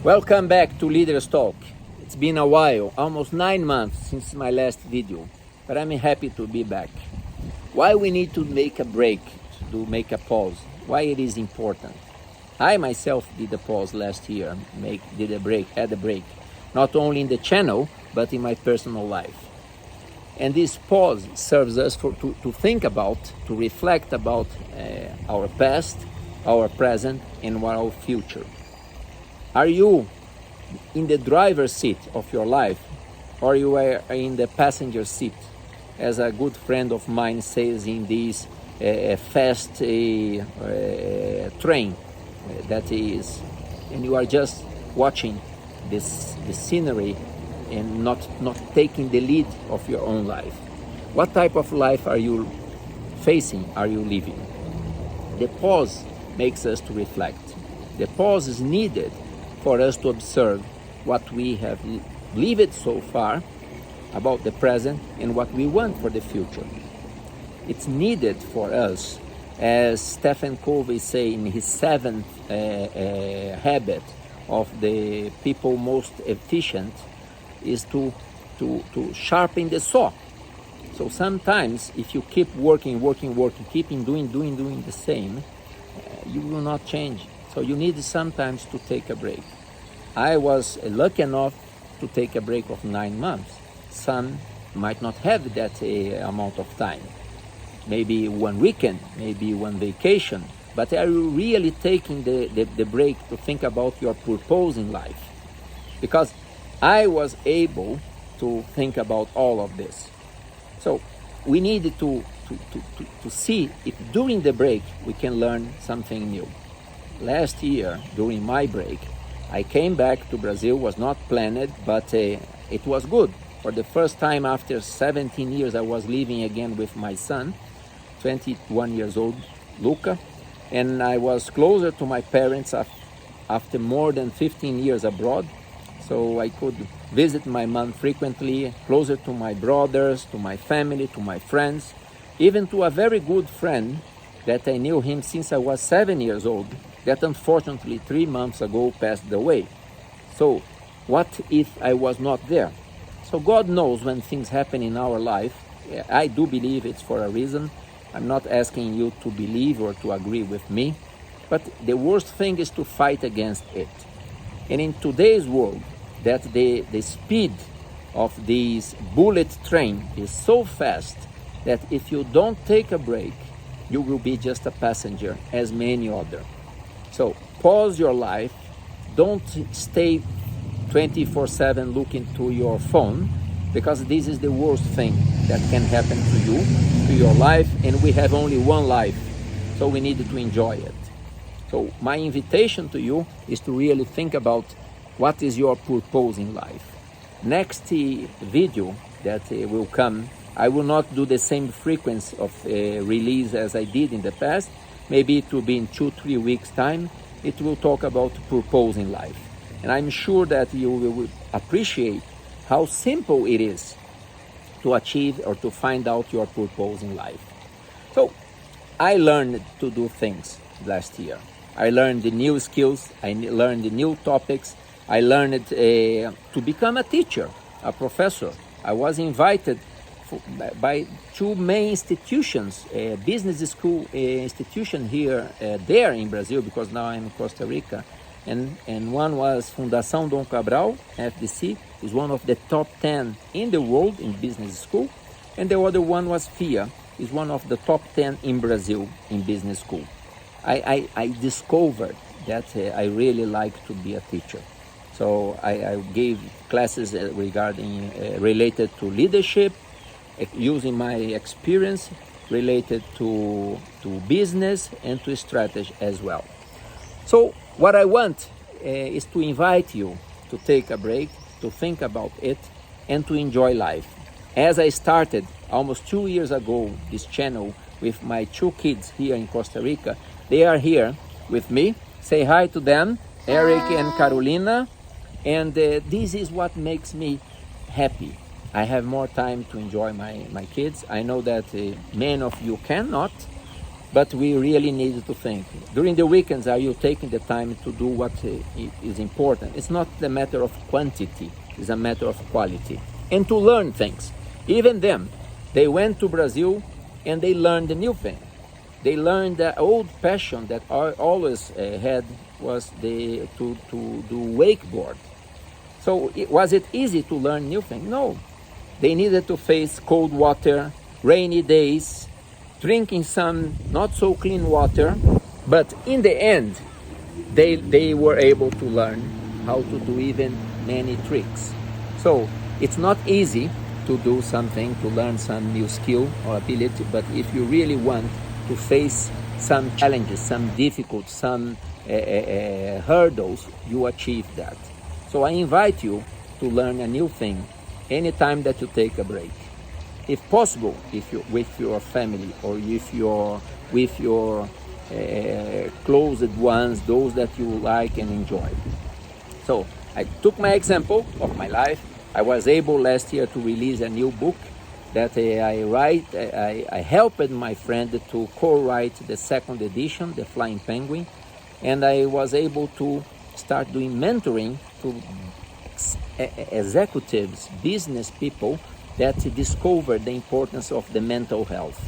Welcome back to Leaders Talk. It's been a while, almost 9 months since my last video, but I'm happy to be back. Why we need to make a break, to make a pause, why it is important. I myself did a pause last year, had a break, not only in the channel, but in my personal life. And this pause serves us to think about, to reflect about our past, our present, and our future. Are you in the driver's seat of your life, or you are in the passenger seat? As a good friend of mine says in this fast train that is, and you are just watching the scenery and not taking the lead of your own life. What type of life are you facing, are you living? The pause makes us to reflect. The pause is needed for us to observe what we have lived so far about the present and what we want for the future. It's needed for us, as Stephen Covey say in his 7th habit of the people most efficient, is to sharpen the saw. So sometimes if you keep working, keeping doing the same, you will not change. So you need sometimes to take a break. I was lucky enough to take a break of 9 months. Some might not have that amount of time. Maybe one weekend, maybe one vacation. But are you really taking the break to think about your purpose in life? Because I was able to think about all of this. So we needed to see if during the break we can learn something new. Last year, during my break, I came back to Brazil, was not planned, but it was good. For the first time after 17 years, I was living again with my son, 21 years old, Luca, and I was closer to my parents after more than 15 years abroad. So I could visit my mom frequently, closer to my brothers, to my family, to my friends, even to a very good friend that I knew him since I was 7 years old, that unfortunately 3 months ago passed away. So what if I was not there? So God knows when things happen in our life. I do believe it's for a reason. I'm not asking you to believe or to agree with me, but the worst thing is to fight against it. And in today's world, that the speed of this bullet train is so fast that if you don't take a break, you will be just a passenger as many other. So pause your life. Don't stay 24/7 looking to your phone, because this is the worst thing that can happen to you, to your life, and we have only one life, so we need to enjoy it. So my invitation to you is to really think about what is your purpose in life. Next video that will come, I will not do the same frequency of release as I did in the past. Maybe it will be in 2-3 weeks time. It will talk about purpose in life. And I'm sure that you will appreciate how simple it is to achieve or to find out your purpose in life. So I learned to do things last year. I learned the new skills, I learned the new topics, I learned to become a teacher, a professor. I was invited by 2 main institutions, a business school institution here, there in Brazil, because now I'm in Costa Rica, and one was Fundação Dom Cabral, FDC, is one of the top 10 in the world in business school, and the other one was FIA, is one of the top 10 in Brazil in business school. I discovered that I really like to be a teacher. So I gave classes regarding related to leadership, using my experience related to business and to strategy as well. So what I want is to invite you to take a break, to think about it, and to enjoy life. As I started almost 2 years ago this channel with my 2 kids here in Costa Rica, they are here with me. Say hi to them, Eric and Carolina. And this is what makes me happy. I have more time to enjoy my kids. I know that many of you cannot, but we really need to think. During the weekends, are you taking the time to do what is important? It's not a matter of quantity, it's a matter of quality. And to learn things. Even them, they went to Brazil and they learned a new thing. They learned the old passion that I always had was to do wakeboard. So was it easy to learn new things? No. They needed to face cold water, rainy days, drinking some not so clean water, but in the end, they were able to learn how to do even many tricks. So it's not easy to do something, to learn some new skill or ability, but if you really want to face some challenges, some difficult, some hurdles, you achieve that. So I invite you to learn a new thing anytime that you take a break. If possible, if you with your family or with your closed ones, those that you like and enjoy. So I took my example of my life. I was able last year to release a new book that I helped my friend to co-write the second edition, The Flying Penguin, and I was able to start doing mentoring to executives, business people that discover the importance of the mental health.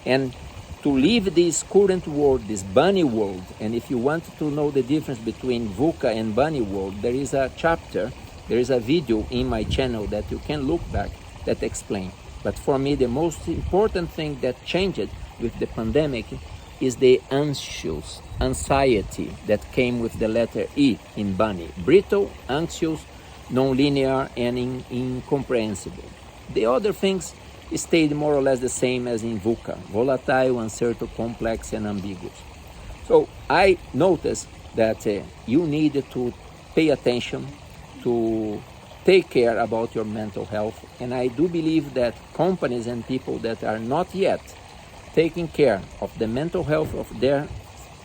And to leave this current world, this bunny world, and if you want to know the difference between VUCA and bunny world, there is a chapter, there is a video in my channel that you can look back that explain. But for me, the most important thing that changed with the pandemic is the anxiety that came with the letter E in bunny. Brittle, anxious, non-linear, and incomprehensible. The other things stayed more or less the same as in VUCA, volatile, uncertain, complex, and ambiguous. So I noticed that you need to pay attention to take care about your mental health. And I do believe that companies and people that are not yet taking care of the mental health of their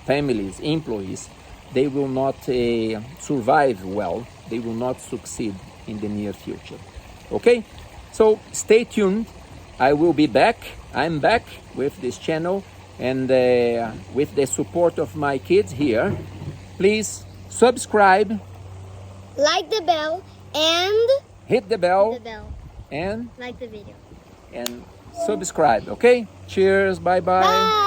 families, employees, they will not survive well. They will not succeed in the near future. Okay? So stay tuned. I will be back. I'm back with this channel and with the support of my kids here. Please subscribe. Like the bell and Hit the bell. and And like the video. subscribe. Okay? Cheers. Bye-bye. Bye.